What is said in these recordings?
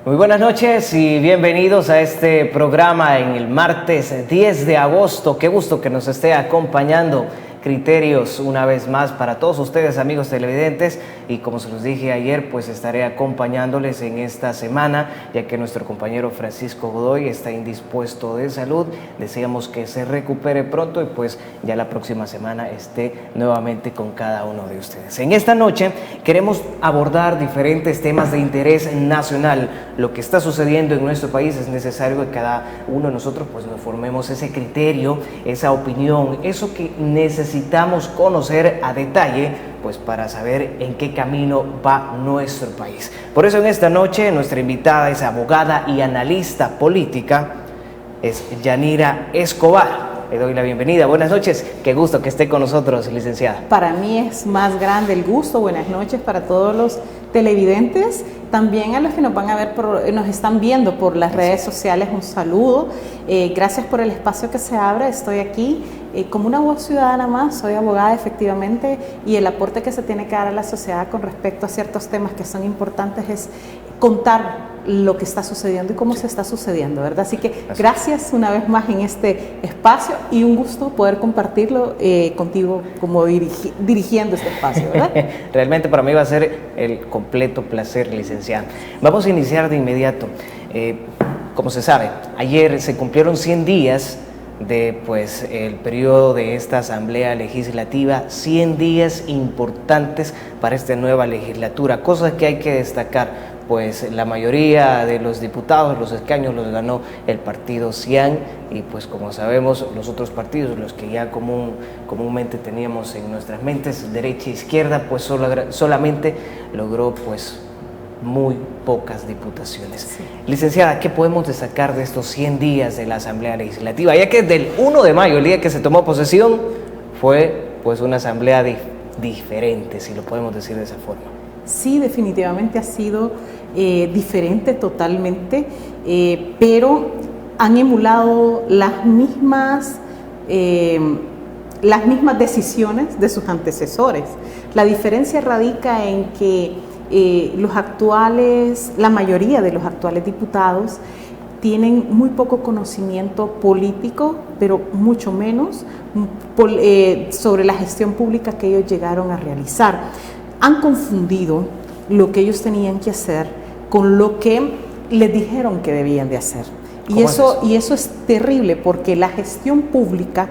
Muy buenas noches y bienvenidos a este programa en el martes 10 de agosto. Qué gusto que nos esté acompañando Criterios una vez más para todos ustedes, amigos televidentes, y como se los dije ayer, pues estaré acompañándoles en esta semana, ya que nuestro compañero Francisco Godoy está indispuesto de salud. Deseamos que se recupere pronto y pues ya la próxima semana esté nuevamente con cada uno de ustedes. En esta noche queremos abordar diferentes temas de interés nacional. Lo que está sucediendo en nuestro país, es necesario que cada uno de nosotros pues nos formemos ese criterio, esa opinión, eso que necesitamos conocer a detalle, pues para saber en qué camino va nuestro país. Por eso en esta noche nuestra invitada es abogada y analista política, es Yanira Escobar. Le doy la bienvenida. Buenas noches, qué gusto que esté con nosotros, licenciada. Para mí es más grande el gusto. Buenas noches para todos los televidentes, también a los que nos van a ver, nos están viendo por las redes sociales. Un saludo, gracias por el espacio que se abre. Estoy aquí como una voz ciudadana más, soy abogada efectivamente, y el aporte que se tiene que dar a la sociedad con respecto a ciertos temas que son importantes es contar lo que está sucediendo y cómo se está sucediendo, ¿verdad? Así que gracias una vez más en este espacio y un gusto poder compartirlo contigo como dirigiendo este espacio, ¿verdad? Realmente para mí va a ser el completo placer, licenciada. Vamos a iniciar de inmediato. Como se sabe, ayer se cumplieron 100 días de pues el periodo de esta Asamblea Legislativa, 100 días importantes para esta nueva legislatura, cosas que hay que destacar. Pues la mayoría de los diputados, los escaños los ganó el partido Cian, y pues como sabemos los otros partidos, los que ya comúnmente teníamos en nuestras mentes, derecha e izquierda, pues solamente logró pues muy pocas diputaciones. Sí. Licenciada, ¿qué podemos destacar de estos 100 días de la Asamblea Legislativa? Ya que del 1 de mayo, el día que se tomó posesión, fue pues una asamblea diferente, si lo podemos decir de esa forma. Sí, definitivamente ha sido diferente totalmente, pero han emulado las mismas decisiones de sus antecesores. La diferencia radica en que la mayoría de los actuales diputados tienen muy poco conocimiento político, pero mucho menos sobre la gestión pública que ellos llegaron a realizar. Han confundido lo que ellos tenían que hacer con lo que les dijeron que debían de hacer. Y eso es terrible, porque la gestión pública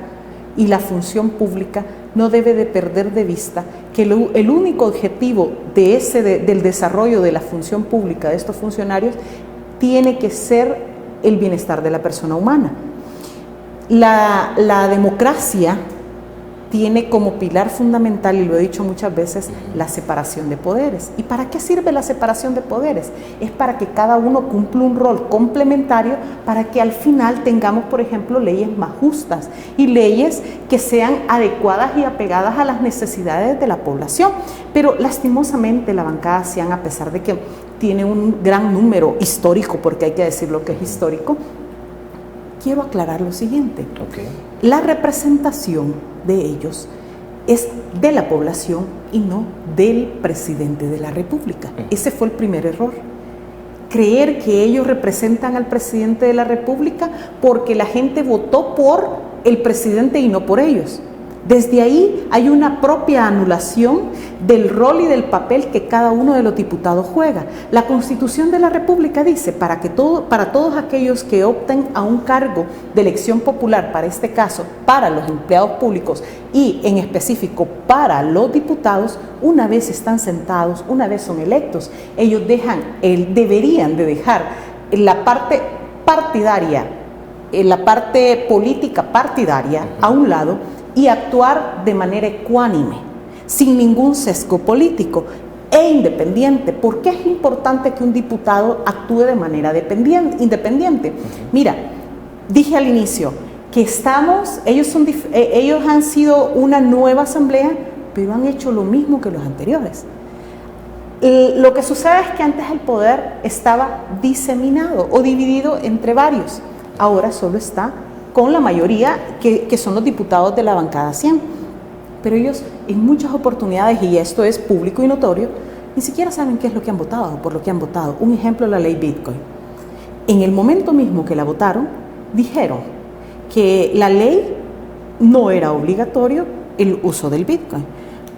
y la función pública no debe de perder de vista que el único objetivo del desarrollo de la función pública de estos funcionarios tiene que ser el bienestar de la persona humana. La democracia tiene como pilar fundamental, y lo he dicho muchas veces, la separación de poderes. ¿Y para qué sirve la separación de poderes? Es para que cada uno cumpla un rol complementario, para que al final tengamos, por ejemplo, leyes más justas y leyes que sean adecuadas y apegadas a las necesidades de la población. Pero lastimosamente la bancada Cian, a pesar de que tiene un gran número histórico, porque hay que decir lo que es histórico, quiero aclarar lo siguiente. Okay. La representación de ellos es de la población y no del presidente de la República. Ese fue el primer error. Creer que ellos representan al presidente de la República porque la gente votó por el presidente y no por ellos. Desde ahí hay una propia anulación del rol y del papel que cada uno de los diputados juega. La Constitución de la República dice para todos aquellos que opten a un cargo de elección popular, para este caso, para los empleados públicos y en específico para los diputados, una vez están sentados, una vez son electos, ellos deberían de dejar la parte partidaria, la parte política partidaria a un lado y actuar de manera ecuánime, sin ningún sesgo político. e independiente. ¿Por qué es importante que un diputado actúe de manera independiente? Mira, dije al inicio que ellos han sido una nueva asamblea, pero han hecho lo mismo que los anteriores. Lo que sucede es que antes el poder estaba diseminado o dividido entre varios. Ahora solo está con la mayoría, que son los diputados de la bancada 100. Pero ellos en muchas oportunidades, y esto es público y notorio, ni siquiera saben qué es lo que han votado o por lo que han votado. Un ejemplo, la ley Bitcoin. En el momento mismo que la votaron, dijeron que la ley no era obligatorio el uso del Bitcoin.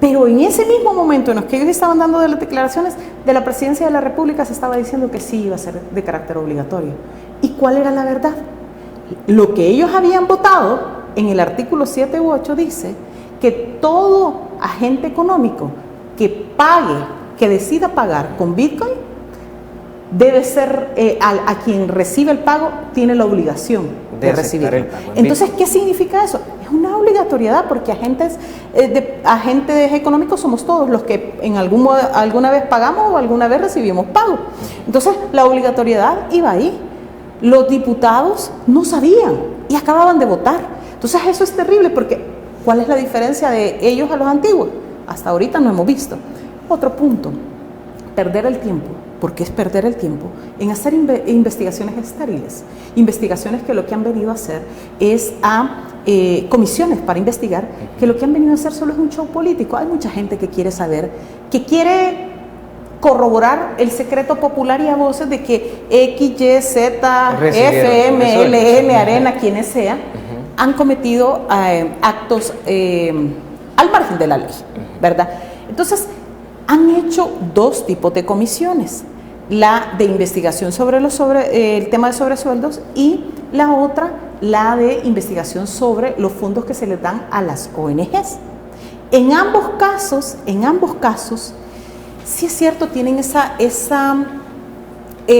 Pero en ese mismo momento en los que ellos estaban dando de las declaraciones de la presidencia de la República, se estaba diciendo que sí iba a ser de carácter obligatorio. ¿Y cuál era la verdad? Lo que ellos habían votado en el artículo 7 u 8 dice que todo agente económico que decida pagar con Bitcoin, debe ser, a quien recibe el pago, tiene la obligación de recibirlo. Entonces, ¿qué significa eso? Es una obligatoriedad, porque agentes económicos somos todos los que alguna vez pagamos o alguna vez recibimos pago. Entonces, la obligatoriedad iba ahí. Los diputados no sabían y acababan de votar. Entonces, eso es terrible, porque ¿cuál es la diferencia de ellos a los antiguos? Hasta ahorita no hemos visto. Otro punto, perder el tiempo. ¿Por qué es perder el tiempo? En hacer investigaciones estériles. Investigaciones que lo que han venido a hacer es comisiones para investigar, que lo que han venido a hacer solo es un show político. Hay mucha gente que quiere saber, que quiere corroborar el secreto popular y a voces de que X, Y, Z, FM, LN, Arena, quienes sean, han cometido actos al margen de la ley, ¿verdad? Entonces, han hecho dos tipos de comisiones: la de investigación sobre el tema de sobresueldos, y la otra, la de investigación sobre los fondos que se les dan a las ONGs. En ambos casos, sí es cierto, tienen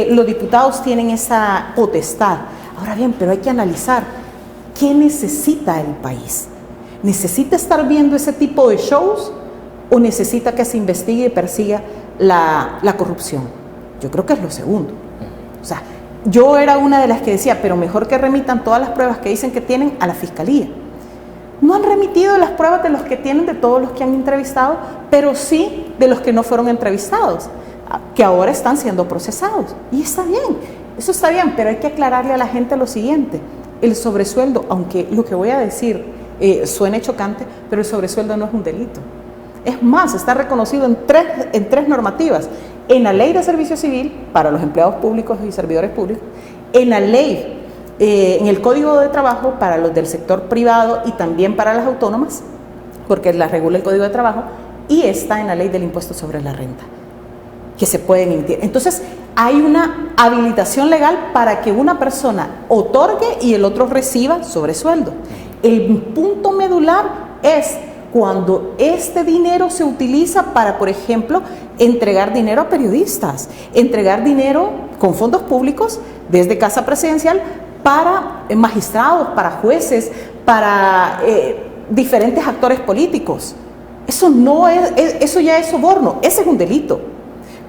los diputados tienen esa potestad. Ahora bien, pero hay que analizar qué necesita el país. ¿Necesita estar viendo ese tipo de shows o necesita que se investigue y persiga la corrupción? Yo creo que es lo segundo. O sea, yo era una de las que decía, pero mejor que remitan todas las pruebas que dicen que tienen a la Fiscalía. No han remitido las pruebas de los que tienen, de todos los que han entrevistado, pero sí de los que no fueron entrevistados, que ahora están siendo procesados. Y está bien, eso está bien, pero hay que aclararle a la gente lo siguiente: el sobresueldo, aunque lo que voy a decir suene chocante, pero el sobresueldo no es un delito. Es más, está reconocido en tres normativas: en la Ley de Servicio Civil para los empleados públicos y servidores públicos, en la ley, en el Código de Trabajo para los del sector privado y también para las autónomas, porque la regula el Código de Trabajo, y está en la Ley del Impuesto sobre la Renta, que se pueden emitir. Entonces, hay una habilitación legal para que una persona otorgue y el otro reciba sobresueldo. El punto medular es cuando este dinero se utiliza para, por ejemplo, entregar dinero a periodistas, entregar dinero con fondos públicos desde Casa Presidencial para magistrados, para jueces, para diferentes actores políticos. Eso ya es soborno, ese es un delito.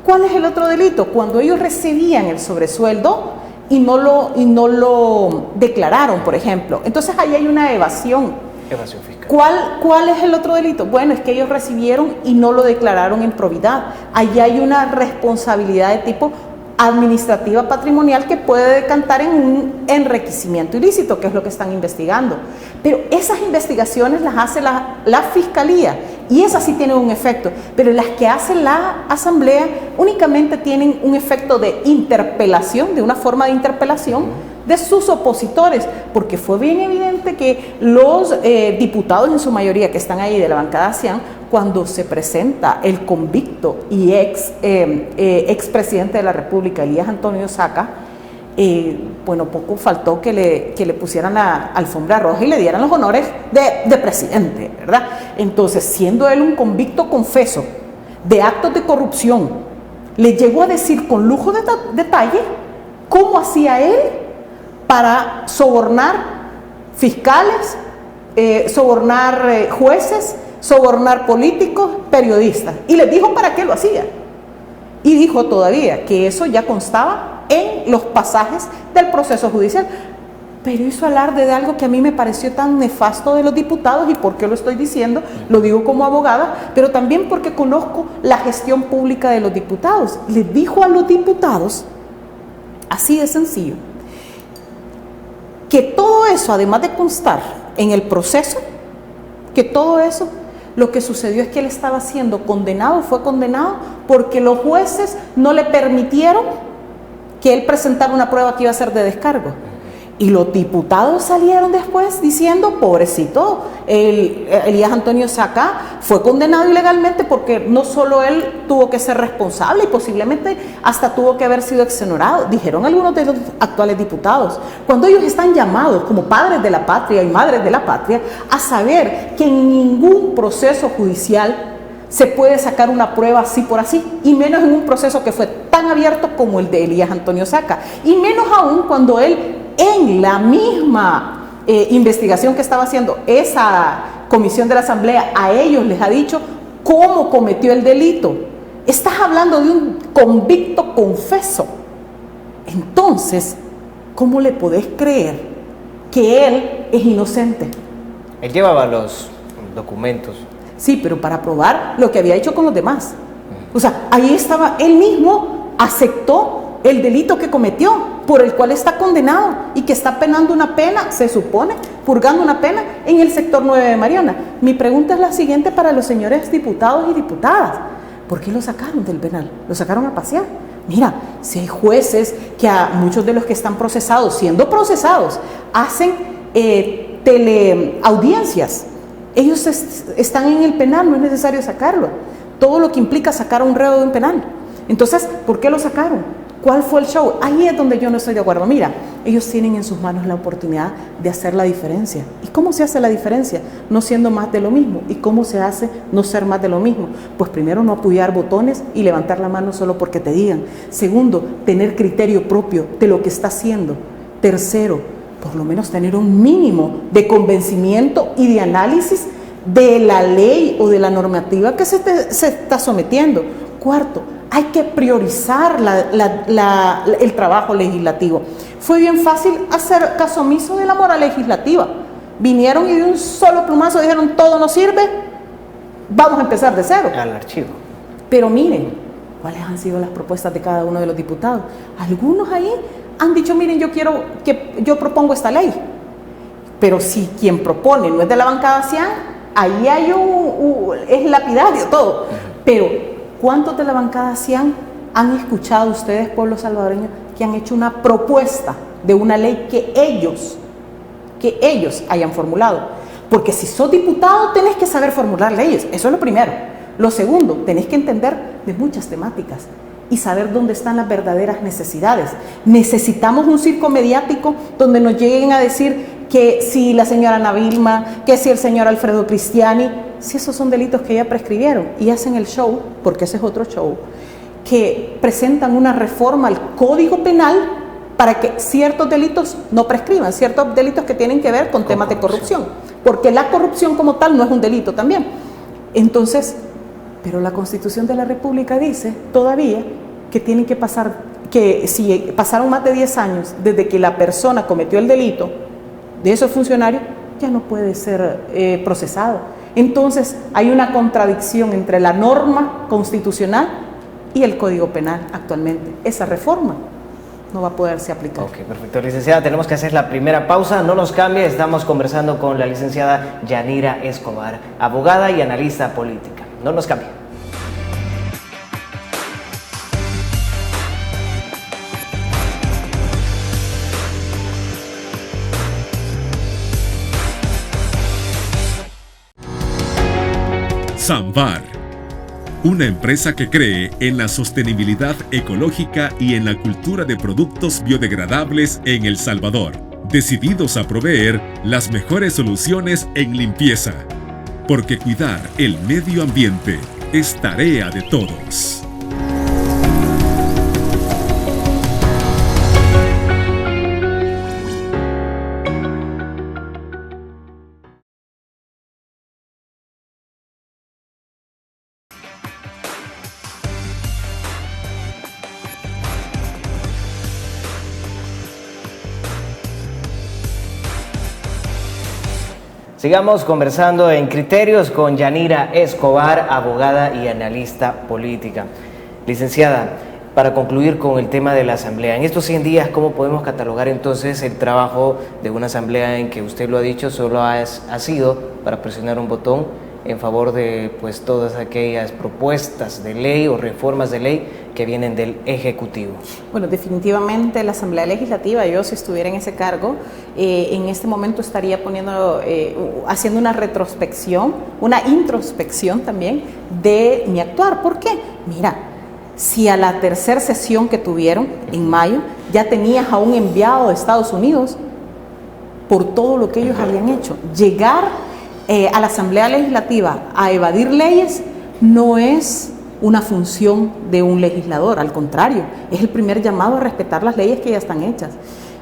¿Cuál es el otro delito? Cuando ellos recibían el sobresueldo y no lo declararon, por ejemplo. Entonces ahí hay una evasión fiscal. ¿Cuál es el otro delito? Bueno, es que ellos recibieron y no lo declararon en probidad. Ahí hay una responsabilidad de tipo administrativa patrimonial que puede decantar en un enriquecimiento ilícito, que es lo que están investigando. Pero esas investigaciones las hace la Fiscalía y esas sí tienen un efecto, pero las que hace la Asamblea únicamente tienen un efecto de interpelación, de una forma de interpelación de sus opositores, porque fue bien evidente que los diputados en su mayoría que están ahí de la bancada CIAN, cuando se presenta el convicto y expresidente de la República, Elías Antonio Saca, bueno, poco faltó que le pusieran la alfombra roja y le dieran los honores de presidente, ¿verdad? Entonces, siendo él un convicto confeso de actos de corrupción, le llegó a decir con lujo de detalle cómo hacía él para sobornar fiscales, sobornar jueces, sobornar políticos, periodistas, y les dijo para qué lo hacía. Y dijo todavía que eso ya constaba en los pasajes del proceso judicial. Pero hizo alarde de algo que a mí me pareció tan nefasto de los diputados. ¿Y por qué lo estoy diciendo? Lo digo como abogada, pero también porque conozco la gestión pública de los diputados. Les dijo a los diputados, así de sencillo, que todo eso, además de constar en el proceso, que todo eso, lo que sucedió es que él estaba siendo condenado, fue condenado porque los jueces no le permitieron que él presentara una prueba que iba a ser de descargo. Y los diputados salieron después diciendo, pobrecito, Elías Antonio Sacá fue condenado ilegalmente porque no solo él tuvo que ser responsable y posiblemente hasta tuvo que haber sido exonerado, dijeron algunos de los actuales diputados, cuando ellos están llamados como padres de la patria y madres de la patria a saber que en ningún proceso judicial se puede sacar una prueba así por así, y menos en un proceso que fue tan abierto como el de Elías Antonio Sacá, y menos aún cuando él en la misma investigación que estaba haciendo esa comisión de la Asamblea, a ellos les ha dicho cómo cometió el delito. Estás hablando de un convicto confeso. Entonces, ¿cómo le podés creer que él es inocente? Él llevaba los documentos. Sí, pero para probar lo que había hecho con los demás. O sea, ahí estaba, él mismo aceptó el delito que cometió, por el cual está condenado y que está penando una pena, se supone, purgando una pena en el sector 9 de Mariana. Mi pregunta es la siguiente para los señores diputados y diputadas. ¿Por qué lo sacaron del penal? ¿Lo sacaron a pasear? Mira, si hay jueces que a muchos de los que están procesados, siendo procesados, hacen teleaudiencias, ellos están en el penal, no es necesario sacarlo. Todo lo que implica sacar a un reo de un penal. Entonces, ¿por qué lo sacaron? ¿Cuál fue el show? Ahí es donde yo no estoy de acuerdo. Mira, ellos tienen en sus manos la oportunidad de hacer la diferencia. ¿Y cómo se hace la diferencia? No siendo más de lo mismo. ¿Y cómo se hace no ser más de lo mismo? Pues primero, no apoyar botones y levantar la mano solo porque te digan. Segundo, tener criterio propio de lo que está haciendo. Tercero, por lo menos tener un mínimo de convencimiento y de análisis de la ley o de la normativa que se está sometiendo. Cuarto, hay que priorizar el trabajo legislativo. Fue bien fácil hacer caso omiso de la moral legislativa. Vinieron y de un solo plumazo dijeron, todo no sirve, vamos a empezar de cero. Al archivo. Pero miren, ¿cuáles han sido las propuestas de cada uno de los diputados? Algunos ahí han dicho, miren, yo propongo esta ley. Pero si quien propone no es de la bancada Cian, ahí hay es lapidario todo. Pero ¿cuántos de la bancada Cian han escuchado ustedes, pueblo salvadoreño, que han hecho una propuesta de una ley que ellos hayan formulado? Porque si sos diputado tenés que saber formular leyes, eso es lo primero. Lo segundo, tenés que entender de muchas temáticas y saber dónde están las verdaderas necesidades. Necesitamos un circo mediático donde nos lleguen a decir que si la señora Ana Vilma, que si el señor Alfredo Cristiani, si esos son delitos que ya prescribieron y hacen el show, porque ese es otro show, que presentan una reforma al Código Penal para que ciertos delitos no prescriban, ciertos delitos que tienen que ver con temas de corrupción, porque la corrupción como tal no es un delito también. Entonces, pero la Constitución de la República dice todavía que tienen que pasar, que si pasaron más de 10 años desde que la persona cometió el delito de esos funcionarios, ya no puede ser procesado. Entonces, hay una contradicción entre la norma constitucional y el Código Penal actualmente. Esa reforma no va a poderse aplicar. Ok, perfecto. Licenciada, tenemos que hacer la primera pausa. No nos cambie, estamos conversando con la licenciada Yanira Escobar, abogada y analista política. No nos cambie. Samvar, una empresa que cree en la sostenibilidad ecológica y en la cultura de productos biodegradables en El Salvador, decididos a proveer las mejores soluciones en limpieza, porque cuidar el medio ambiente es tarea de todos. Sigamos conversando en Criterios con Yanira Escobar, abogada y analista política. Licenciada, para concluir con el tema de la asamblea, en estos 100 días, ¿cómo podemos catalogar entonces el trabajo de una asamblea en que usted lo ha dicho, solo ha sido para presionar un botón en favor de pues todas aquellas propuestas de ley o reformas de ley que vienen del Ejecutivo? Bueno, definitivamente la Asamblea Legislativa, yo si estuviera en ese cargo, en este momento estaría haciendo una retrospección, una introspección también de mi actuar. ¿Por qué? Mira, si a la tercera sesión que tuvieron en mayo ya tenías a un enviado de Estados Unidos por todo lo que ellos habían hecho, llegar a la Asamblea Legislativa a evadir leyes no es una función de un legislador, al contrario, es el primer llamado a respetar las leyes que ya están hechas.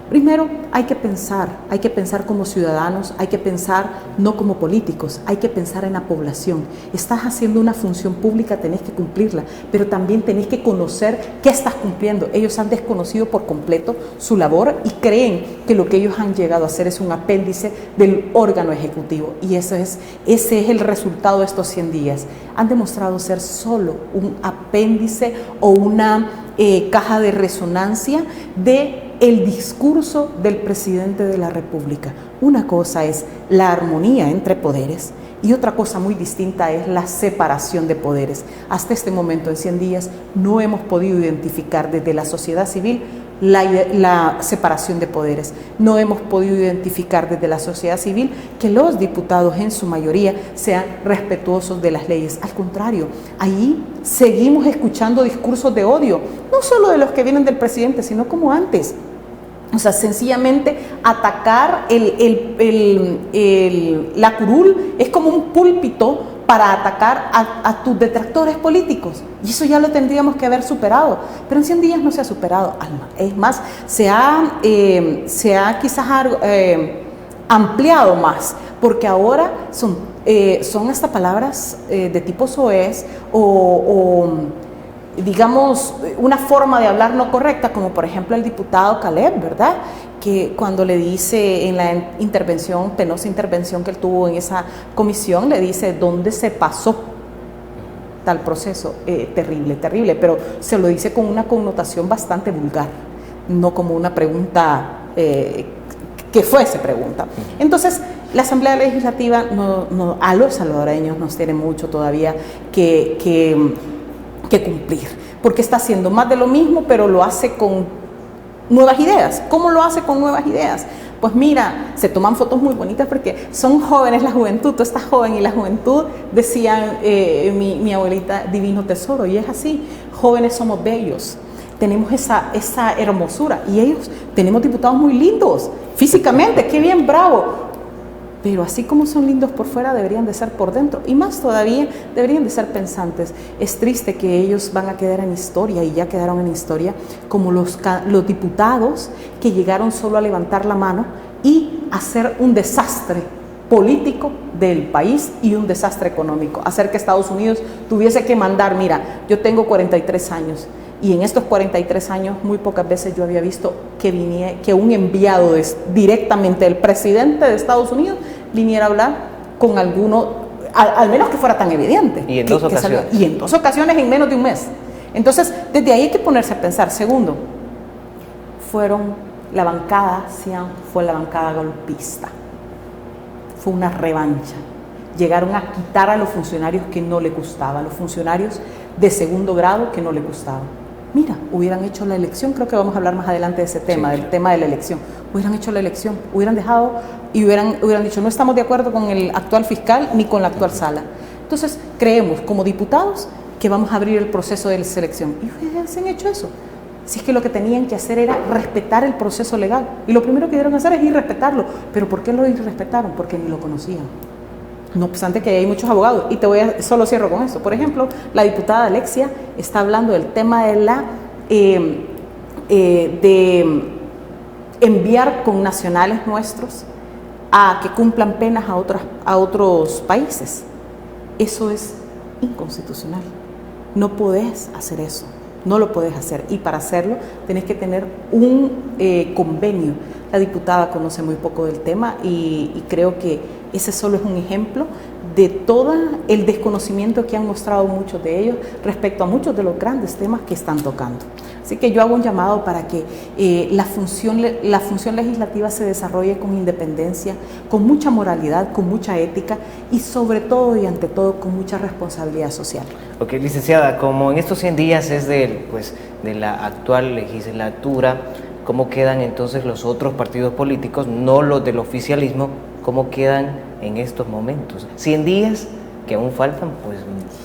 Primero hay que pensar como ciudadanos, hay que pensar no como políticos, hay que pensar en la población. Estás haciendo una función pública, tenés que cumplirla, pero también tenés que conocer qué estás cumpliendo. Ellos han desconocido por completo su labor y creen que lo que ellos han llegado a hacer es un apéndice del órgano ejecutivo, y ese es el resultado de estos 100 días. Han demostrado ser solo un apéndice o una caja de resonancia de el discurso del presidente de la República. Una cosa es la armonía entre poderes y otra cosa muy distinta es la separación de poderes. Hasta este momento, en 100 días, no hemos podido identificar desde la sociedad civil la separación de poderes. No hemos podido identificar desde la sociedad civil que los diputados en su mayoría sean respetuosos de las leyes. Al contrario, ahí seguimos escuchando discursos de odio, no solo de los que vienen del presidente, sino como antes. O sea, sencillamente atacar la curul es como un púlpito para atacar a tus detractores políticos. Y eso ya lo tendríamos que haber superado. Pero en 100 días no se ha superado. Es más, se ha quizás ampliado más, porque ahora son hasta palabras de tipo soez o digamos, una forma de hablar no correcta, como por ejemplo el diputado Caleb, ¿verdad? Que cuando le dice en la penosa intervención que él tuvo en esa comisión, le dice dónde se pasó tal proceso. Terrible, pero se lo dice con una connotación bastante vulgar, no como una pregunta que fuese pregunta. Entonces, la Asamblea Legislativa a los salvadoreños nos tiene mucho todavía que cumplir, porque está haciendo más de lo mismo, pero lo hace con nuevas ideas. ¿Cómo lo hace con nuevas ideas? Pues mira, se toman fotos muy bonitas porque son jóvenes, la juventud, tú estás joven y la juventud, decían mi abuelita, divino tesoro, y es así, jóvenes somos bellos, tenemos esa hermosura, y ellos, tenemos diputados muy lindos, físicamente, qué bien, bravo, pero así como son lindos por fuera, deberían de ser por dentro, y más todavía, deberían de ser pensantes. Es triste que ellos van a quedar en historia, y ya quedaron en historia, como los diputados que llegaron solo a levantar la mano y hacer un desastre político del país y un desastre económico, hacer que Estados Unidos tuviese que mandar, mira, yo tengo 43 años, y en estos 43 años muy pocas veces yo había visto que un enviado directamente del presidente de Estados Unidos viniera a hablar con alguno, al menos que fuera tan evidente. Y en dos ocasiones. Y en 2 ocasiones en menos de un mes. Entonces, desde ahí hay que ponerse a pensar. Segundo, fue la bancada golpista. Fue una revancha. Llegaron a quitar a los funcionarios que no le gustaba, a los funcionarios de segundo grado que no le gustaban. Mira, hubieran hecho la elección, creo que vamos a hablar más adelante de ese tema, sí, del tema de la elección. Hubieran hecho la elección, hubieran dejado y hubieran dicho, no estamos de acuerdo con el actual fiscal ni con la actual sala. Entonces, creemos como diputados que vamos a abrir el proceso de selección. Y hubiesen hecho eso. Si es que lo que tenían que hacer era respetar el proceso legal. Y lo primero que debieron hacer es irrespetarlo. ¿Pero por qué lo irrespetaron? Porque ni lo conocían. No obstante que hay muchos abogados, y solo cierro con esto. Por ejemplo, la diputada Alexia está hablando del tema de de enviar connacionales nuestros a que cumplan penas a otros países. Eso es inconstitucional. No podés hacer eso. No lo puedes hacer, y para hacerlo tenés que tener un convenio. La diputada conoce muy poco del tema y creo que ese solo es un ejemplo de todo el desconocimiento que han mostrado muchos de ellos respecto a muchos de los grandes temas que están tocando. Así que yo hago un llamado para que la función legislativa se desarrolle con independencia, con mucha moralidad, con mucha ética y sobre todo y ante todo con mucha responsabilidad social. Ok, licenciada, como en estos 100 días es de la actual legislatura, ¿cómo quedan entonces los otros partidos políticos, no los del oficialismo, cómo quedan en estos momentos? 100 días que aún faltan, pues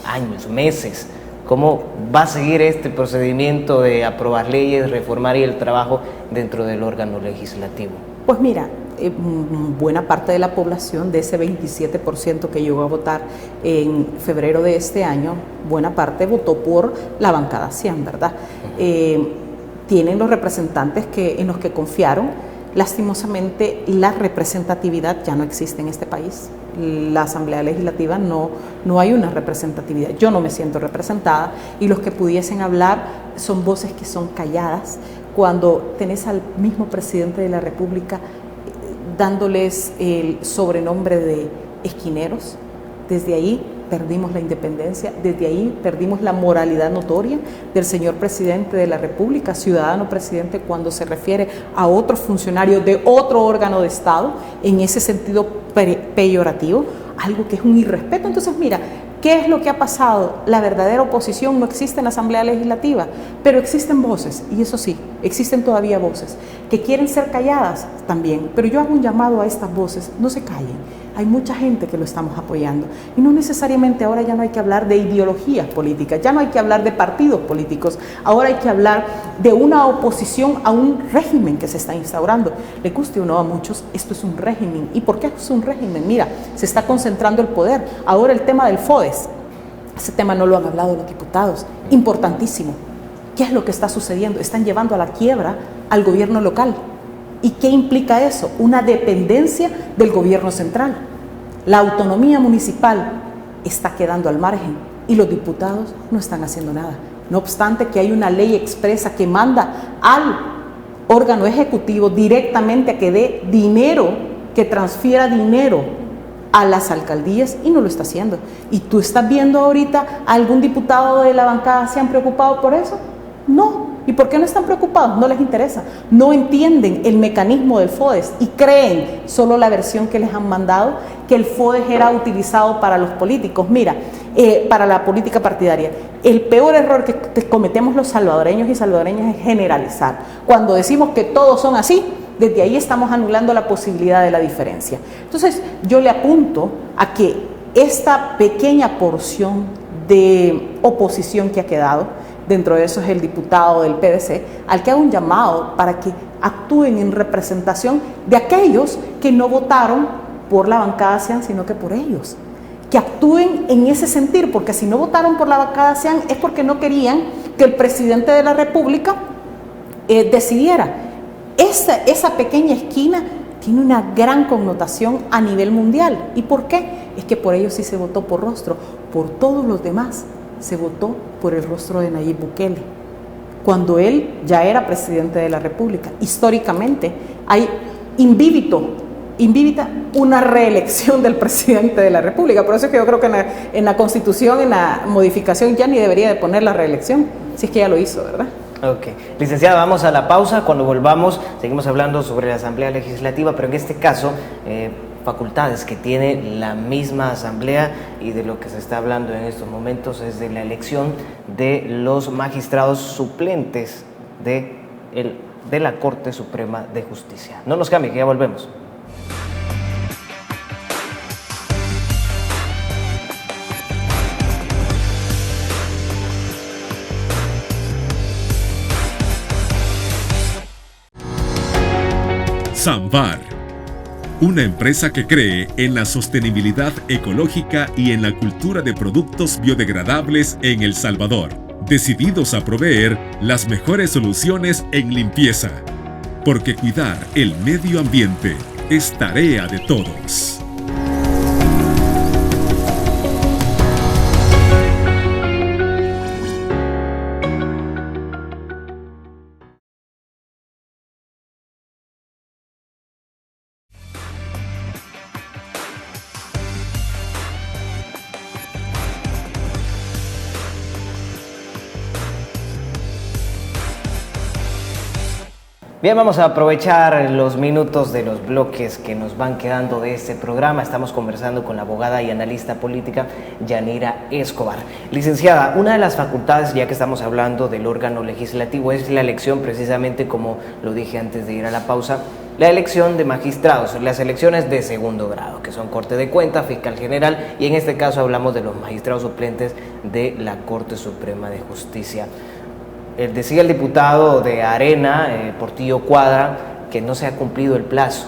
años, meses. ¿Cómo va a seguir este procedimiento de aprobar leyes, reformar y el trabajo dentro del órgano legislativo? Pues mira, buena parte de la población, de ese 27% que llegó a votar en febrero de este año, buena parte votó por la bancada 100, ¿verdad? Tienen los representantes en los que confiaron. Lastimosamente, la representatividad ya no existe en este país. La Asamblea Legislativa no hay una representatividad. Yo no me siento representada y los que pudiesen hablar son voces que son calladas. Cuando tenés al mismo presidente de la República dándoles el sobrenombre de esquineros, desde ahí perdimos la independencia, desde ahí perdimos la moralidad notoria del señor presidente de la República, ciudadano presidente, cuando se refiere a otro funcionario de otro órgano de Estado, en ese sentido peyorativo, algo que es un irrespeto. Entonces, mira, ¿qué es lo que ha pasado? La verdadera oposición no existe en la Asamblea Legislativa, pero existen voces, y eso sí, existen todavía voces que quieren ser calladas también, pero yo hago un llamado a estas voces: no se callen. Hay mucha gente que lo estamos apoyando y no necesariamente ahora ya no hay que hablar de ideologías políticas, ya no hay que hablar de partidos políticos, ahora hay que hablar de una oposición a un régimen que se está instaurando. Le guste o no a muchos, esto es un régimen. ¿Y por qué es un régimen? Mira, se está concentrando el poder. Ahora el tema del FODES, ese tema no lo han hablado los diputados, importantísimo. ¿Qué es lo que está sucediendo? Están llevando a la quiebra al gobierno local. ¿Y qué implica eso? Una dependencia del gobierno central. La autonomía municipal está quedando al margen y los diputados no están haciendo nada. No obstante que hay una ley expresa que manda al órgano ejecutivo directamente a que dé dinero, que transfiera dinero a las alcaldías, y no lo está haciendo. ¿Y tú estás viendo ahorita a algún diputado de la bancada se han preocupado por eso? No. ¿Y por qué no están preocupados? No les interesa. No entienden el mecanismo del FODES y creen, solo la versión que les han mandado, que el FODES era utilizado para los políticos. Mira, para la política partidaria. El peor error que cometemos los salvadoreños y salvadoreñas es generalizar. Cuando decimos que todos son así, desde ahí estamos anulando la posibilidad de la diferencia. Entonces, yo le apunto a que esta pequeña porción de oposición que ha quedado, dentro de eso es el diputado del PDC, al que hago un llamado para que actúen en representación de aquellos que no votaron por la bancada CIAN, sino que por ellos. Que actúen en ese sentir, porque si no votaron por la bancada CIAN es porque no querían que el presidente de la República decidiera. Esa pequeña esquina tiene una gran connotación a nivel mundial. ¿Y por qué? Es que por ellos sí se votó por rostro, por todos los demás se votó por el rostro de Nayib Bukele, cuando él ya era presidente de la República. Históricamente hay invívita una reelección del presidente de la República. Por eso es que yo creo que en la Constitución, en la modificación, ya ni debería de poner la reelección, si es que ya lo hizo, ¿verdad? Ok. Licenciada, vamos a la pausa. Cuando volvamos, seguimos hablando sobre la Asamblea Legislativa, pero en este caso, facultades que tiene la misma Asamblea, y de lo que se está hablando en estos momentos es de la elección de los magistrados suplentes de la Corte Suprema de Justicia. No nos cambie, que ya volvemos. Samvar, una empresa que cree en la sostenibilidad ecológica y en la cultura de productos biodegradables en El Salvador, decididos a proveer las mejores soluciones en limpieza, porque cuidar el medio ambiente es tarea de todos. Bien, vamos a aprovechar los minutos de los bloques que nos van quedando de este programa. Estamos conversando con la abogada y analista política Yanira Escobar. Licenciada, una de las facultades, ya que estamos hablando del órgano legislativo, es la elección, precisamente como lo dije antes de ir a la pausa, la elección de magistrados, las elecciones de segundo grado, que son Corte de Cuentas, Fiscal General, y en este caso hablamos de los magistrados suplentes de la Corte Suprema de Justicia. Decía el diputado de Arena, Portillo Cuadra, que no se ha cumplido el plazo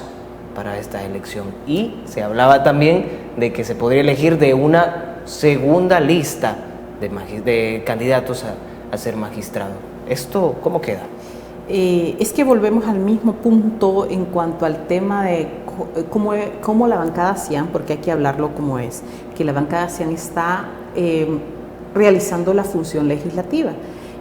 para esta elección, y se hablaba también de que se podría elegir de una segunda lista de candidatos a ser magistrado. ¿Esto cómo queda? Es que volvemos al mismo punto en cuanto al tema de cómo la bancada CIAN, porque hay que hablarlo como es, que la bancada CIAN está realizando la función legislativa.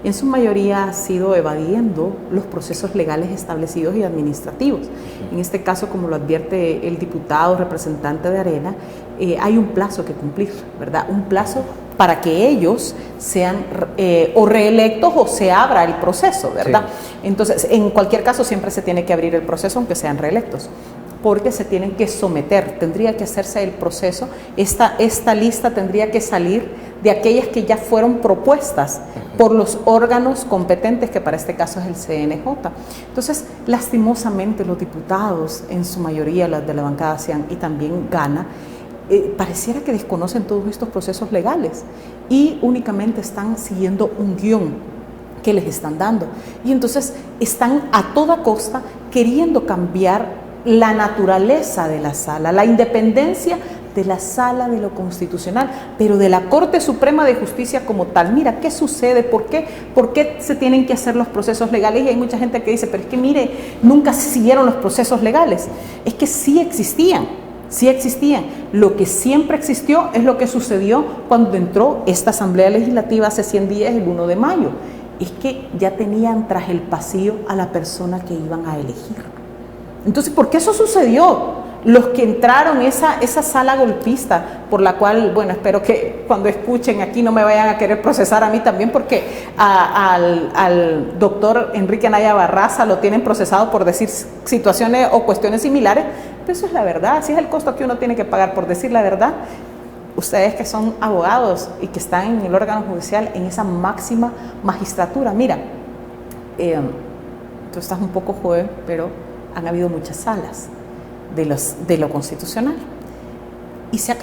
En su mayoría ha sido evadiendo los procesos legales establecidos y administrativos. En este caso, como lo advierte el diputado representante de Arena, hay un plazo que cumplir, ¿verdad? Un plazo para que ellos sean o reelectos o se abra el proceso, ¿verdad? Sí. Entonces, en cualquier caso, siempre se tiene que abrir el proceso aunque sean reelectos, porque se tienen que someter, tendría que hacerse el proceso, esta lista tendría que salir de aquellas que ya fueron propuestas por los órganos competentes, que para este caso es el CNJ. Entonces, lastimosamente, los diputados, en su mayoría las de la bancada CIAN y también Gana, pareciera que desconocen todos estos procesos legales y únicamente están siguiendo un guión que les están dando. Y entonces están a toda costa queriendo cambiar la naturaleza de la sala, la independencia de la Sala de lo Constitucional, pero de la Corte Suprema de Justicia como tal. Mira, ¿qué sucede? ¿Por qué se tienen que hacer los procesos legales? Y hay mucha gente que dice, pero es que mire, nunca se siguieron los procesos legales. Es que sí existían. Lo que siempre existió es lo que sucedió cuando entró esta Asamblea Legislativa hace 100 días, el 1 de mayo. Es que ya tenían tras el pasillo a la persona que iban a elegir. Entonces, ¿por qué eso sucedió? Los que entraron esa sala golpista, por la cual, bueno, espero que cuando escuchen aquí no me vayan a querer procesar a mí también, porque al doctor Enrique Anaya Barraza lo tienen procesado por decir situaciones o cuestiones similares, pero eso es la verdad, así es el costo que uno tiene que pagar por decir la verdad. Ustedes que son abogados y que están en el órgano judicial, en esa máxima magistratura, mira, tú estás un poco joven, pero han habido muchas salas de lo constitucional y se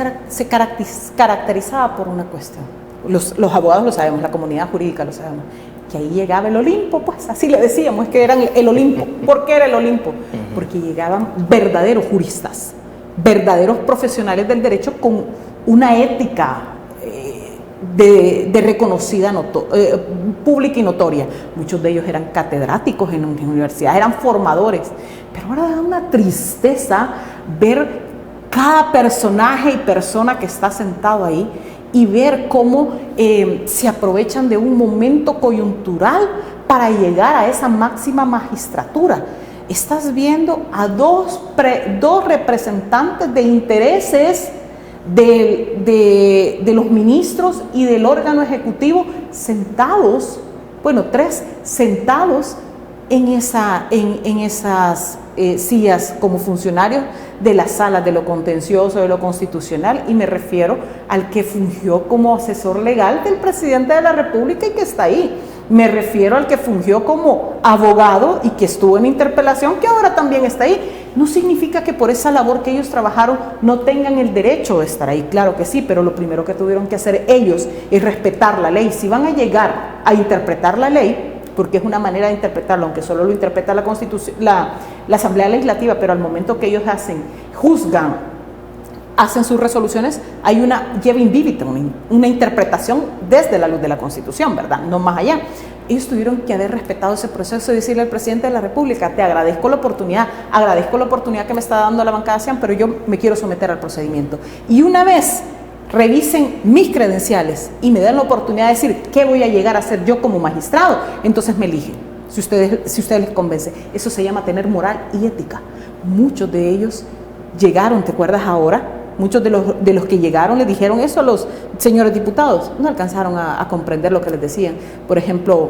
caracterizaba por una cuestión. Los abogados lo sabemos, la comunidad jurídica lo sabemos, que ahí llegaba el Olimpo, pues así le decíamos, es que eran el Olimpo. ¿Por qué era el Olimpo? Porque llegaban verdaderos juristas, verdaderos profesionales del derecho con una ética de reconocida pública y notoria. Muchos de ellos eran catedráticos en universidades, eran formadores, pero ahora da una tristeza ver cada personaje y persona que está sentado ahí y ver cómo se aprovechan de un momento coyuntural para llegar a esa máxima magistratura. Estás viendo a dos representantes de intereses de los ministros y del órgano ejecutivo sentados, bueno, 3 sentados en esas sillas como funcionarios de la sala de lo contencioso, de lo constitucional, y me refiero al que fungió como asesor legal del presidente de la República y que está ahí. Me refiero al que fungió como abogado y que estuvo en interpelación, que ahora también está ahí. No significa que por esa labor que ellos trabajaron no tengan el derecho de estar ahí, claro que sí, pero lo primero que tuvieron que hacer ellos es respetar la ley. Si van a llegar a interpretar la ley, porque es una manera de interpretarlo, aunque solo lo interpreta la Constitución, la Asamblea Legislativa, pero al momento que ellos hacen sus resoluciones, hay una llevin vivitum, una interpretación desde la luz de la Constitución, ¿verdad? No más allá. Ellos tuvieron que haber respetado ese proceso y decirle al presidente de la República, te agradezco la oportunidad que me está dando la bancada CIAN, pero yo me quiero someter al procedimiento. Y una vez revisen mis credenciales y me den la oportunidad de decir qué voy a llegar a hacer yo como magistrado, entonces me eligen, si ustedes les convence. Eso se llama tener moral y ética. Muchos de ellos llegaron, ¿te acuerdas ahora? Muchos de los que llegaron le dijeron eso a los señores diputados, no alcanzaron a comprender lo que les decían. Por ejemplo,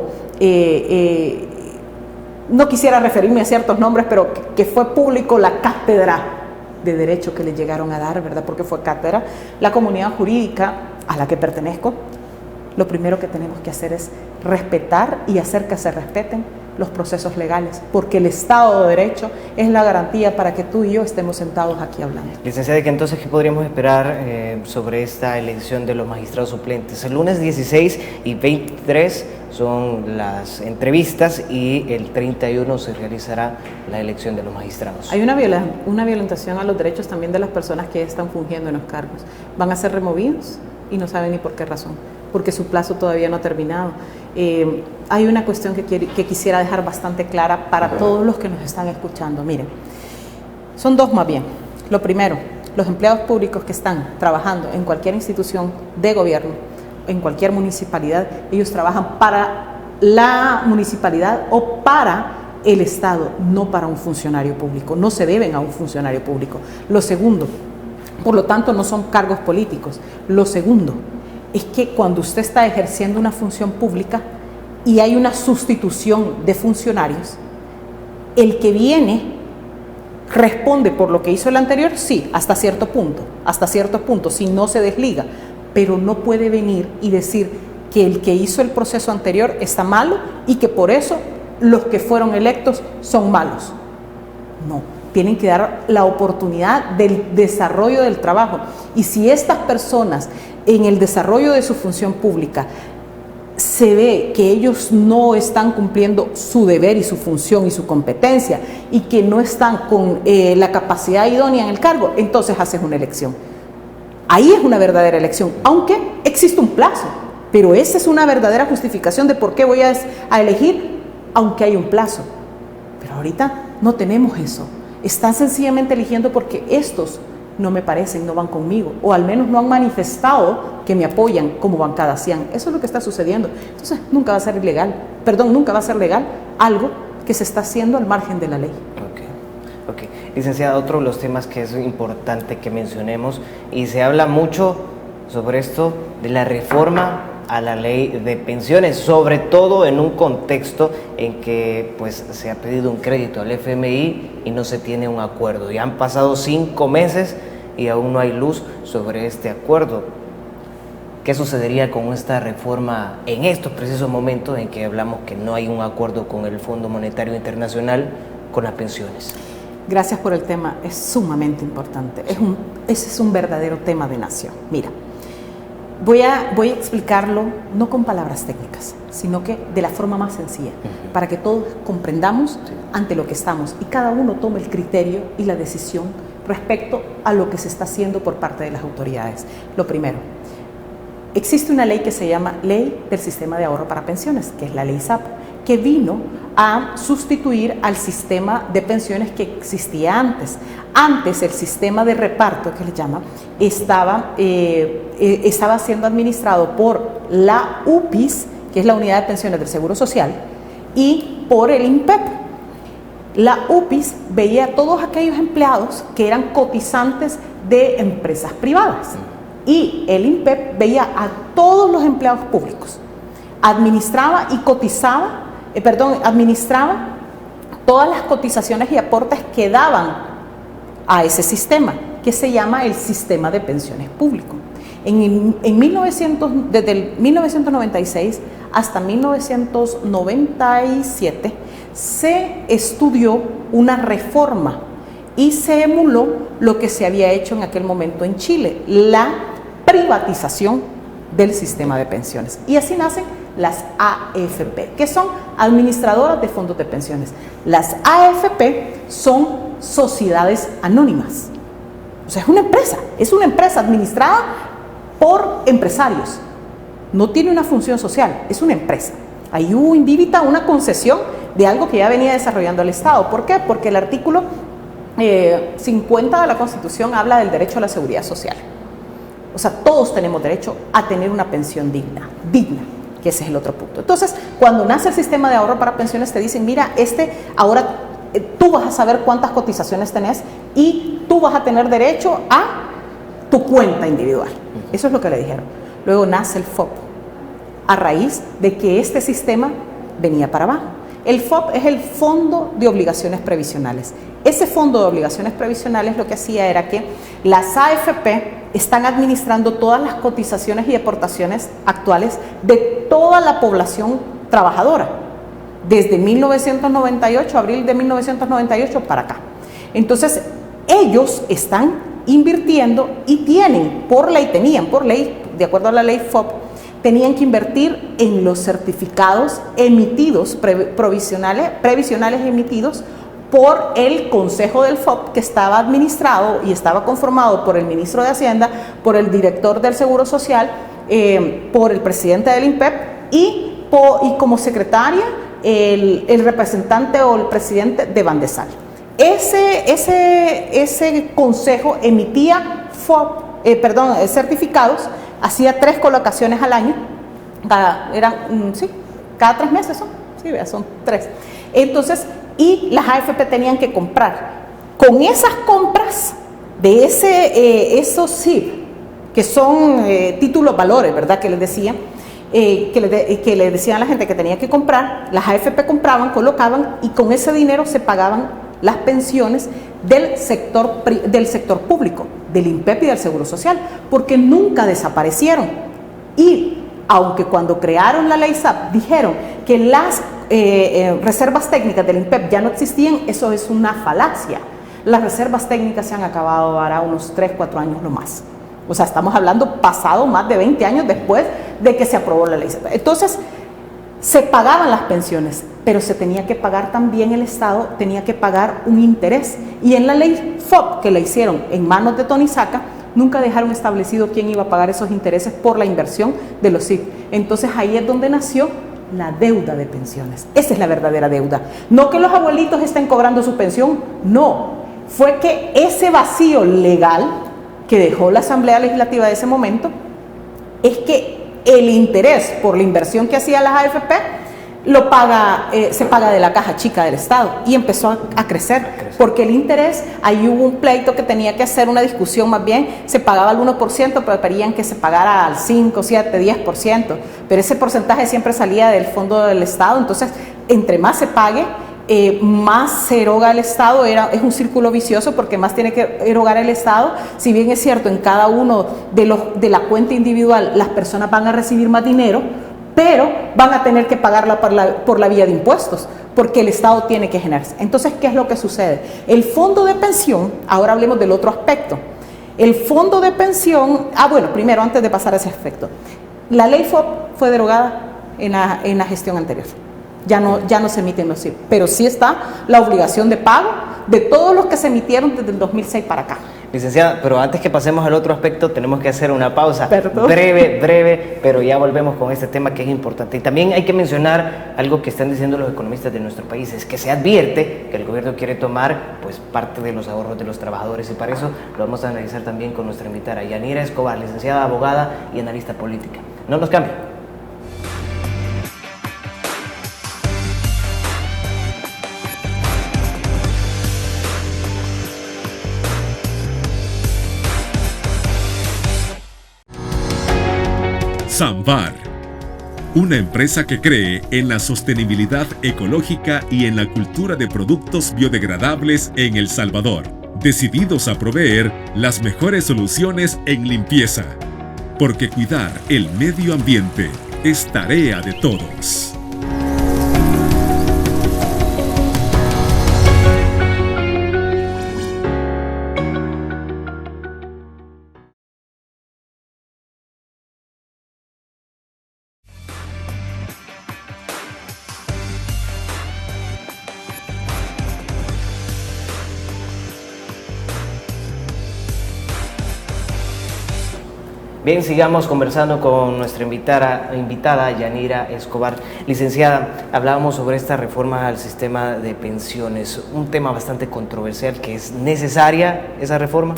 no quisiera referirme a ciertos nombres, pero que fue público la cátedra de derecho que le llegaron a dar, ¿verdad? Porque fue cátedra. La comunidad jurídica a la que pertenezco, lo primero que tenemos que hacer es respetar y hacer que se respeten los procesos legales, porque el Estado de Derecho es la garantía para que tú y yo estemos sentados aquí hablando. Licenciada, ¿qué entonces qué podríamos esperar sobre esta elección de los magistrados suplentes? El lunes 16 y 23 son las entrevistas y el 31 se realizará la elección de los magistrados. Hay una violentación a los derechos también de las personas que están fungiendo en los cargos. Van a ser removidos y no saben ni por qué razón, porque su plazo todavía no ha terminado. Hay una cuestión que quisiera dejar bastante clara para todos los que nos están escuchando. Miren, son dos más bien. Lo primero, los empleados públicos que están trabajando en cualquier institución de gobierno, en cualquier municipalidad, ellos trabajan para la municipalidad o para el Estado, no para un funcionario público, no se deben a un funcionario público. Lo segundo, por lo tanto, no son cargos políticos. Lo segundo es que cuando usted está ejerciendo una función pública y hay una sustitución de funcionarios, el que viene responde por lo que hizo el anterior, sí, hasta cierto punto, si no se desliga, pero no puede venir y decir que el que hizo el proceso anterior está malo y que por eso los que fueron electos son malos. No, tienen que dar la oportunidad del desarrollo del trabajo. Y si estas personas en el desarrollo de su función pública se ve que ellos no están cumpliendo su deber y su función y su competencia y que no están con la capacidad idónea en el cargo, entonces haces una elección. Ahí es una verdadera elección, aunque existe un plazo, pero esa es una verdadera justificación de por qué voy a elegir, aunque hay un plazo. Pero ahorita no tenemos eso. Están sencillamente eligiendo porque estos no me parecen, no van conmigo, o al menos no han manifestado que me apoyan como bancada CIAN. Eso es lo que está sucediendo. Entonces nunca va a ser legal algo que se está haciendo al margen de la ley. Ok. Licenciada, otro de los temas que es importante que mencionemos, y se habla mucho sobre esto de la reforma a la ley de pensiones, sobre todo en un contexto en que pues se ha pedido un crédito al FMI y no se tiene un acuerdo. Ya han pasado 5 meses y aún no hay luz sobre este acuerdo. ¿Qué sucedería con esta reforma en estos precisos momentos en que hablamos que no hay un acuerdo con el Fondo Monetario Internacional con las pensiones? Gracias por el tema, es sumamente importante. Ese es un verdadero tema de nación. Mira, voy a explicarlo no con palabras técnicas, sino que de la forma más sencilla, para que todos comprendamos ante lo que estamos y cada uno tome el criterio y la decisión respecto a lo que se está haciendo por parte de las autoridades. Lo primero, existe una ley que se llama Ley del Sistema de Ahorro para Pensiones, que es la ley SAP, que vino a sustituir al sistema de pensiones que existía antes. Antes el sistema de reparto, que le llama, estaba siendo administrado por la UPIS, que es la Unidad de Pensiones del Seguro Social, y por el INPEP. La UPIS veía a todos aquellos empleados que eran cotizantes de empresas privadas y el INPEP veía a todos los empleados públicos. Administraba todas las cotizaciones y aportes que daban a ese sistema, que se llama el sistema de pensiones público. Desde el 1996 hasta 1997 se estudió una reforma y se emuló lo que se había hecho en aquel momento en Chile, la privatización del sistema de pensiones. Y así nacen las AFP, que son administradoras de fondos de pensiones. Las AFP son sociedades anónimas. O sea, es una empresa administrada por empresarios. No tiene una función social, es una empresa. Ahí hubo indíbita una concesión de algo que ya venía desarrollando el Estado. ¿Por qué? Porque el artículo 50 de la Constitución habla del derecho a la seguridad social. O sea, todos tenemos derecho a tener una pensión digna, que ese es el otro punto. Entonces, cuando nace el sistema de ahorro para pensiones, te dicen, mira, ahora tú vas a saber cuántas cotizaciones tenés y tú vas a tener derecho a tu cuenta individual. Eso es lo que le dijeron. Luego nace el FOP, a raíz de que este sistema venía para abajo. El FOP es el Fondo de Obligaciones Previsionales. Ese Fondo de Obligaciones Previsionales lo que hacía era que las AFP están administrando todas las cotizaciones y aportaciones actuales de toda la población trabajadora, desde 1998, abril de 1998 para acá. Entonces, ellos están invirtiendo y tenían por ley, de acuerdo a la ley FOP, tenían que invertir en los certificados emitidos, previsionales emitidos por el Consejo del FOP, que estaba administrado y estaba conformado por el ministro de Hacienda, por el director del Seguro Social, por el presidente del INPEP y como secretaria el representante o el presidente de Bandesal. Ese consejo emitía certificados, hacía 3 colocaciones al año, cada 3 meses son 3. Entonces, y las AFP tenían que comprar. Con esas compras de esos SIP, que son títulos valores, ¿verdad? Que les decían, que le decían a la gente que tenía que comprar, las AFP compraban, colocaban y con ese dinero se pagaban las pensiones del sector público, del INPEP y del Seguro Social, porque nunca desaparecieron. Y aunque cuando crearon la ley SAP dijeron que las reservas técnicas del INPEP ya no existían, eso es una falacia. Las reservas técnicas se han acabado ahora unos 3-4 años no más. O sea, estamos hablando pasado más de 20 años después de que se aprobó la ley SAP. Entonces, se pagaban las pensiones, pero se tenía que pagar también, el Estado tenía que pagar un interés. Y en la ley FOP, que la hicieron en manos de Tony Saca, nunca dejaron establecido quién iba a pagar esos intereses por la inversión de los SIP. Entonces ahí es donde nació la deuda de pensiones. Esa es la verdadera deuda. No que los abuelitos estén cobrando su pensión, no. Fue que ese vacío legal que dejó la Asamblea Legislativa de ese momento es que el interés por la inversión que hacían las AFP se paga de la caja chica del Estado, y empezó a crecer, porque el interés, ahí hubo un pleito que tenía que hacer, una discusión más bien, se pagaba al 1%, pero querían que se pagara al 5, 7, 10%, pero ese porcentaje siempre salía del fondo del Estado. Entonces, entre más se pague, más se eroga el Estado. Es un círculo vicioso, porque más tiene que erogar el Estado. Si bien es cierto, en cada uno de la cuenta individual las personas van a recibir más dinero, pero van a tener que pagarla por la vía de impuestos, porque el Estado tiene que generarse. Entonces, ¿qué es lo que sucede? El fondo de pensión, ahora hablemos del otro aspecto. El fondo de pensión, primero, antes de pasar a ese aspecto, la ley FOP fue derogada en la gestión anterior. Ya no se emiten los SIP, pero sí está la obligación de pago de todos los que se emitieron desde el 2006 para acá. Licenciada, pero antes que pasemos al otro aspecto, tenemos que hacer una pausa. Perdón. Breve, pero ya volvemos con este tema que es importante. Y también hay que mencionar algo que están diciendo los economistas de nuestro país, es que se advierte que el gobierno quiere tomar parte de los ahorros de los trabajadores, y para eso lo vamos a analizar también con nuestra invitada, Yanira Escobar, licenciada, abogada y analista política. No nos cambien. Samvar, una empresa que cree en la sostenibilidad ecológica y en la cultura de productos biodegradables en El Salvador, decididos a proveer las mejores soluciones en limpieza, porque cuidar el medio ambiente es tarea de todos. Bien, sigamos conversando con nuestra invitada Yanira Escobar. Licenciada, hablábamos sobre esta reforma al sistema de pensiones, un tema bastante controversial, que es necesaria esa reforma.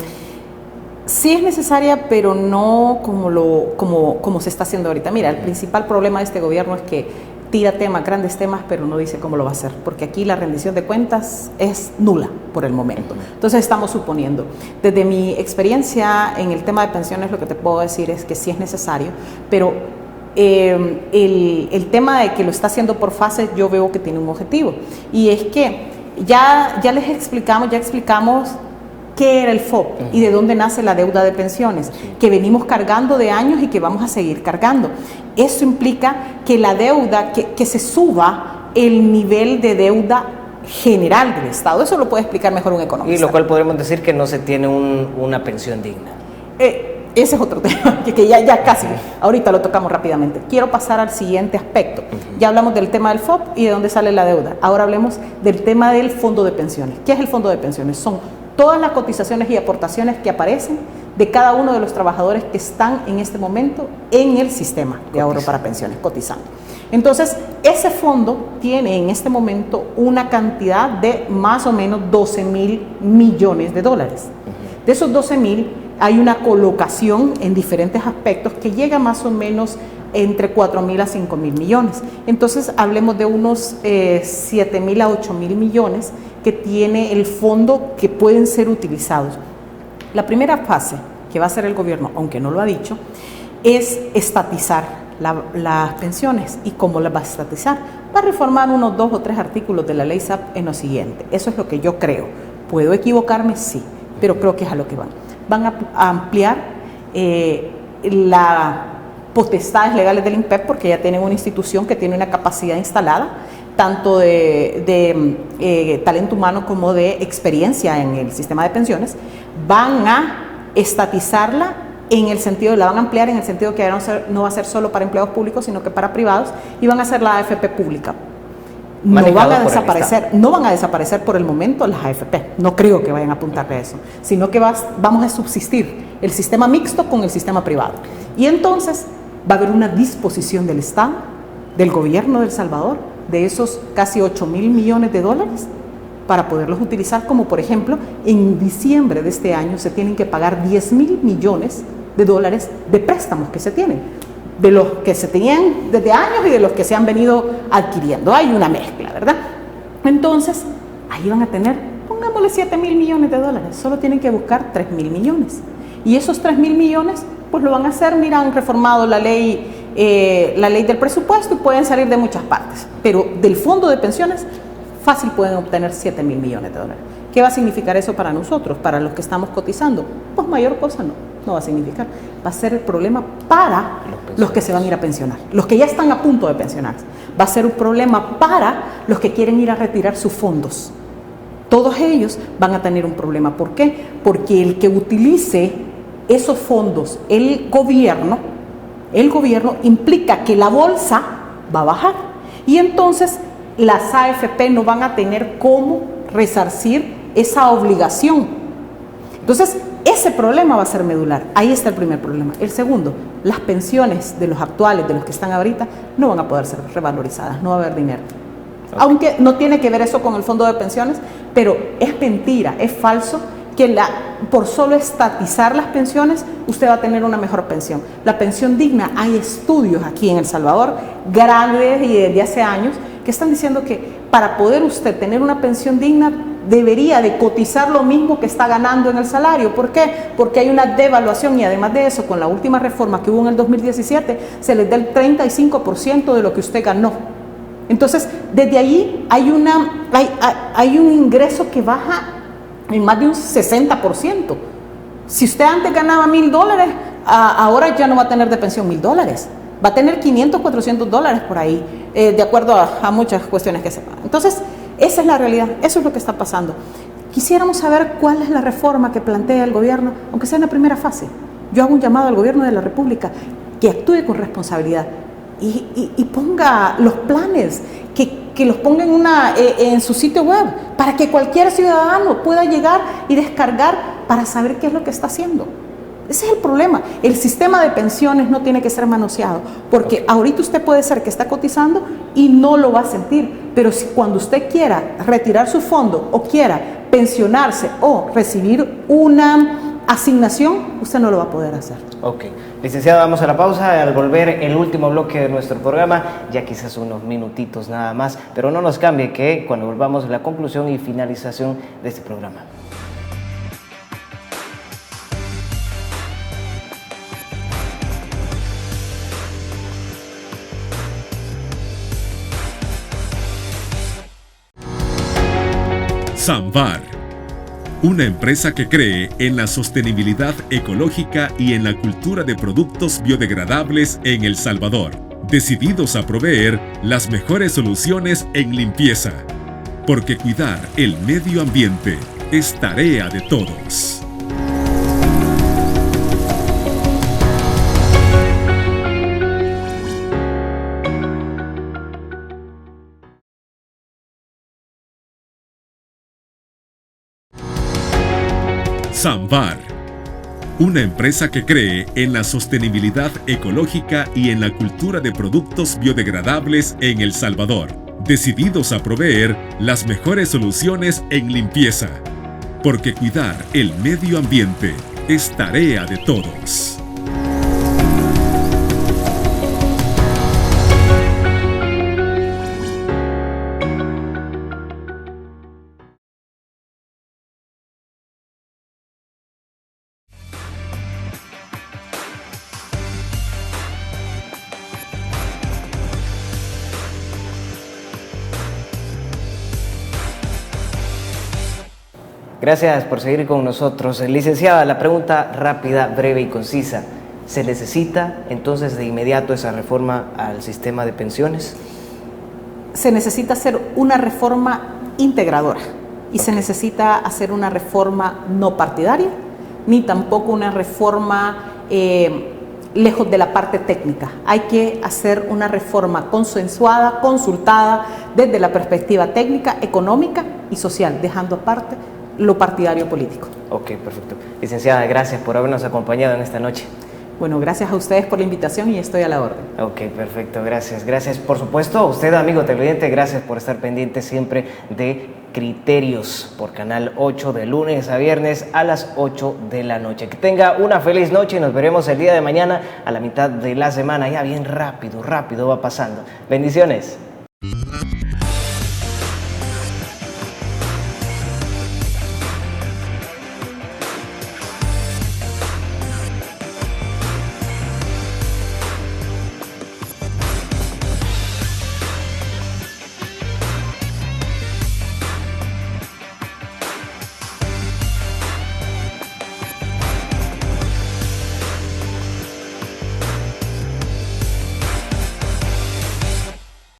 Sí es necesaria, pero no como se está haciendo ahorita. Mira, el principal problema de este gobierno es que tira grandes temas, pero no dice cómo lo va a hacer, porque aquí la rendición de cuentas es nula por el momento. Entonces estamos suponiendo. Desde mi experiencia en el tema de pensiones, lo que te puedo decir es que sí es necesario, pero el tema de que lo está haciendo por fases, yo veo que tiene un objetivo. Y es que ya explicamos qué era el FOP y de dónde nace la deuda de pensiones, que venimos cargando de años y que vamos a seguir cargando. Eso implica que la deuda, que se suba el nivel de deuda general del Estado. Eso lo puede explicar mejor un economista. Y lo cual podemos decir que no se tiene una pensión digna. Ese es otro tema, que ya casi, ahorita lo tocamos rápidamente. Quiero pasar al siguiente aspecto. Ya hablamos del tema del FOP y de dónde sale la deuda. Ahora hablemos del tema del fondo de pensiones. ¿Qué es el fondo de pensiones? Son todas las cotizaciones y aportaciones que aparecen de cada uno de los trabajadores que están en este momento en el sistema de ahorro para pensiones, cotizando. Entonces, ese fondo tiene en este momento una cantidad de más o menos 12.000 millones de dólares. De esos 12.000, hay una colocación en diferentes aspectos que llega más o menos entre 4.000 a 5.000 millones. Entonces, hablemos de unos 7.000 a 8.000 millones que tiene el fondo que pueden ser utilizados. La primera fase que va a hacer el gobierno, aunque no lo ha dicho, es estatizar las pensiones. ¿Y cómo las va a estatizar? Va a reformar unos 2 o 3 artículos de la ley SAP en lo siguiente. Eso es lo que yo creo. ¿Puedo equivocarme? Sí, pero creo que es a lo que van. Van a ampliar las potestades legales del INPEP, porque ya tienen una institución que tiene una capacidad instalada, tanto de talento humano como de experiencia en el sistema de pensiones. Van a estatizarla en el sentido, la van a ampliar en el sentido que no va a ser solo para empleados públicos, sino que para privados, y van a hacer la AFP pública. No van a desaparecer por el momento las AFP, no creo que vayan a apuntarle a eso, sino que vamos a subsistir el sistema mixto con el sistema privado. Y entonces va a haber una disposición del Estado, del gobierno de El Salvador, de esos casi 8.000 millones de dólares, para poderlos utilizar, como por ejemplo, en diciembre de este año se tienen que pagar 10.000 millones de dólares de préstamos que se tienen, de los que se tenían desde años y de los que se han venido adquiriendo. Hay una mezcla, ¿verdad? Entonces, ahí van a tener, pongámosle 7.000 millones de dólares, solo tienen que buscar 3.000 millones. Y esos 3.000 millones, pues lo van a hacer, mira, han reformado la ley del presupuesto y pueden salir de muchas partes. Pero del fondo de pensiones, fácil pueden obtener 7.000 millones de dólares. ¿Qué va a significar eso para nosotros, para los que estamos cotizando? Pues mayor cosa no va a significar. Va a ser el problema para los que se van a ir a pensionar, los que ya están a punto de pensionarse. Va a ser un problema para los que quieren ir a retirar sus fondos. Todos ellos van a tener un problema. ¿Por qué? Porque el que utilice esos fondos, el gobierno implica que la bolsa va a bajar. Y entonces las AFP no van a tener cómo resarcir esa obligación. Entonces, ese problema va a ser medular. Ahí está el primer problema. El segundo, las pensiones de los actuales, de los que están ahorita, no van a poder ser revalorizadas, no va a haber dinero. Okay. Aunque no tiene que ver eso con el fondo de pensiones, pero es mentira, es falso que por solo estatizar las pensiones, usted va a tener una mejor pensión. La pensión digna, hay estudios aquí en El Salvador, grandes y desde hace años, que están diciendo que para poder usted tener una pensión digna, debería de cotizar lo mismo que está ganando en el salario. ¿Por qué? Porque hay una devaluación y además de eso, con la última reforma que hubo en el 2017, se les da el 35% de lo que usted ganó. Entonces, desde ahí hay un ingreso que baja en más de un 60%. Si usted antes ganaba $1,000, ahora ya no va a tener de pensión $1,000. Va a tener 500, 400 dólares por ahí, de acuerdo a muchas cuestiones que se pagan. Entonces, esa es la realidad, eso es lo que está pasando. Quisiéramos saber cuál es la reforma que plantea el gobierno, aunque sea en la primera fase. Yo hago un llamado al gobierno de la República que actúe con responsabilidad y ponga los planes, que los ponga en su sitio web, para que cualquier ciudadano pueda llegar y descargar para saber qué es lo que está haciendo. Ese es el problema. El sistema de pensiones no tiene que ser manoseado, porque ahorita usted puede ser que está cotizando y no lo va a sentir, pero si cuando usted quiera retirar su fondo o quiera pensionarse o recibir una asignación, usted no lo va a poder hacer. Ok. Licenciado, vamos a la pausa. Al volver, el último bloque de nuestro programa, ya quizás unos minutitos nada más, pero no nos cambie que cuando volvamos la conclusión y finalización de este programa. Samvar, una empresa que cree en la sostenibilidad ecológica y en la cultura de productos biodegradables en El Salvador, decididos a proveer las mejores soluciones en limpieza, porque cuidar el medio ambiente es tarea de todos. Samvar, una empresa que cree en la sostenibilidad ecológica y en la cultura de productos biodegradables en El Salvador, decididos a proveer las mejores soluciones en limpieza, porque cuidar el medio ambiente es tarea de todos. Gracias por seguir con nosotros. Licenciada, la pregunta rápida, breve y concisa. ¿Se necesita entonces de inmediato esa reforma al sistema de pensiones? Se necesita hacer una reforma integradora y se necesita hacer una reforma no partidaria, ni tampoco una reforma lejos de la parte técnica. Hay que hacer una reforma consensuada, consultada desde la perspectiva técnica, económica y social, dejando aparte lo partidario político. Ok, perfecto. Licenciada, gracias por habernos acompañado en esta noche. Bueno, gracias a ustedes por la invitación y estoy a la orden. Ok, perfecto, gracias. Gracias, por supuesto, a usted, amigo televidente, gracias por estar pendiente siempre de Criterios por Canal 8 de lunes a viernes a las 8 de la noche. Que tenga una feliz noche y nos veremos el día de mañana a la mitad de la semana. Ya bien rápido va pasando. Bendiciones.